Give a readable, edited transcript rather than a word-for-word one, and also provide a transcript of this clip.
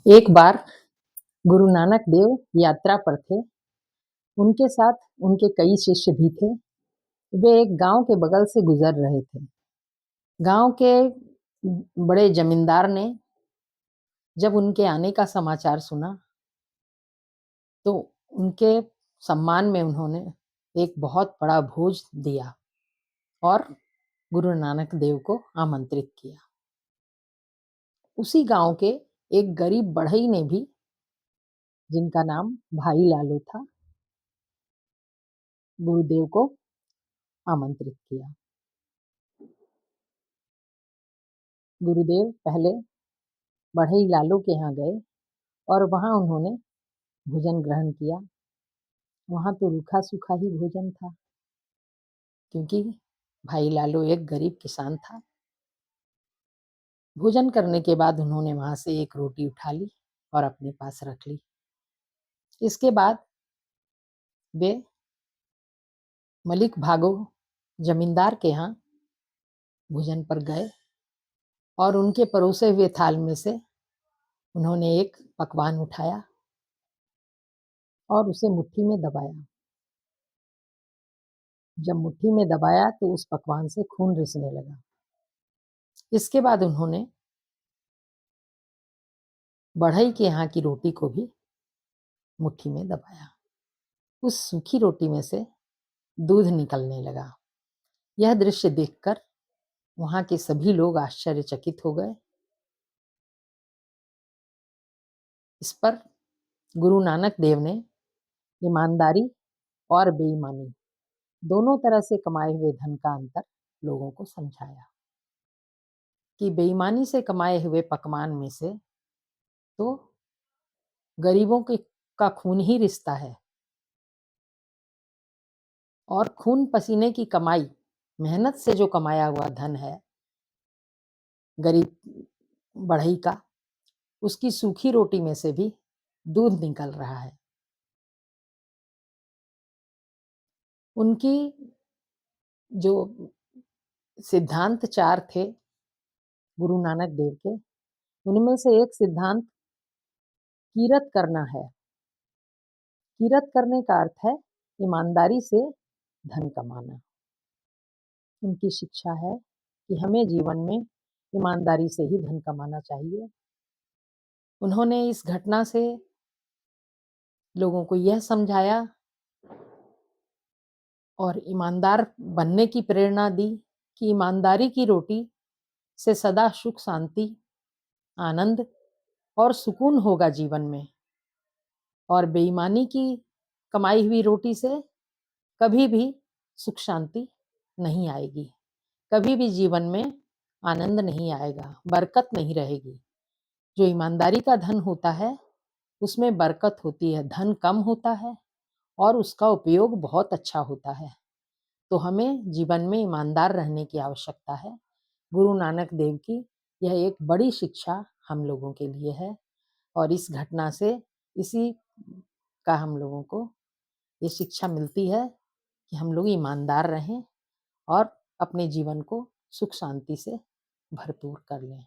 एक बार गुरु नानक देव यात्रा पर थे। उनके साथ उनके कई शिष्य भी थे। वे एक गांव के बगल से गुजर रहे थे। गांव के बड़े जमींदार ने जब उनके आने का समाचार सुना तो उनके सम्मान में उन्होंने एक बहुत बड़ा भोज दिया और गुरु नानक देव को आमंत्रित किया। उसी गांव के एक गरीब बढ़ई ने भी, जिनका नाम भाई लालू था, गुरुदेव को आमंत्रित किया। गुरुदेव पहले बढ़ई लालू के यहाँ गए और वहाँ उन्होंने भोजन ग्रहण किया। वहाँ तो रूखा सूखा ही भोजन था, क्योंकि भाई लालू एक गरीब किसान था। भोजन करने के बाद उन्होंने वहाँ से एक रोटी उठा ली और अपने पास रख ली। इसके बाद वे मलिक भागो जमींदार के यहाँ भोजन पर गए और उनके परोसे हुए थाल में से उन्होंने एक पकवान उठाया और उसे मुट्ठी में दबाया। जब मुट्ठी में दबाया तो उस पकवान से खून रिसने लगा। इसके बाद उन्होंने बढ़ई के यहाँ की रोटी को भी मुट्ठी में दबाया। उस सूखी रोटी में से दूध निकलने लगा। यह दृश्य देखकर वहां के सभी लोग आश्चर्यचकित हो गए। इस पर गुरु नानक देव ने ईमानदारी और बेईमानी दोनों तरह से कमाए हुए धन का अंतर लोगों को समझाया कि बेईमानी से कमाए हुए पकवान में से तो गरीबों का खून ही रिश्ता है, और खून पसीने की कमाई, मेहनत से जो कमाया हुआ धन है गरीब बढ़ई का, उसकी सूखी रोटी में से भी दूध निकल रहा है। उनकी जो सिद्धांत चार थे गुरु नानक देव के, उनमें से एक सिद्धांत कीरत करना है। कीरत करने का अर्थ है ईमानदारी से धन कमाना। उनकी शिक्षा है कि हमें जीवन में ईमानदारी से ही धन कमाना चाहिए। उन्होंने इस घटना से लोगों को यह समझाया और ईमानदार बनने की प्रेरणा दी कि ईमानदारी की रोटी से सदा सुख, शांति, आनंद और सुकून होगा जीवन में, और बेईमानी की कमाई हुई रोटी से कभी भी सुख शांति नहीं आएगी, कभी भी जीवन में आनंद नहीं आएगा, बरकत नहीं रहेगी। जो ईमानदारी का धन होता है उसमें बरकत होती है, धन कम होता है और उसका उपयोग बहुत अच्छा होता है। तो हमें जीवन में ईमानदार रहने की आवश्यकता है। गुरु नानक देव की यह एक बड़ी शिक्षा हम लोगों के लिए है, और इस घटना से इसी का हम लोगों को ये शिक्षा मिलती है कि हम लोग ईमानदार रहें और अपने जीवन को सुख शांति से भरपूर कर लें।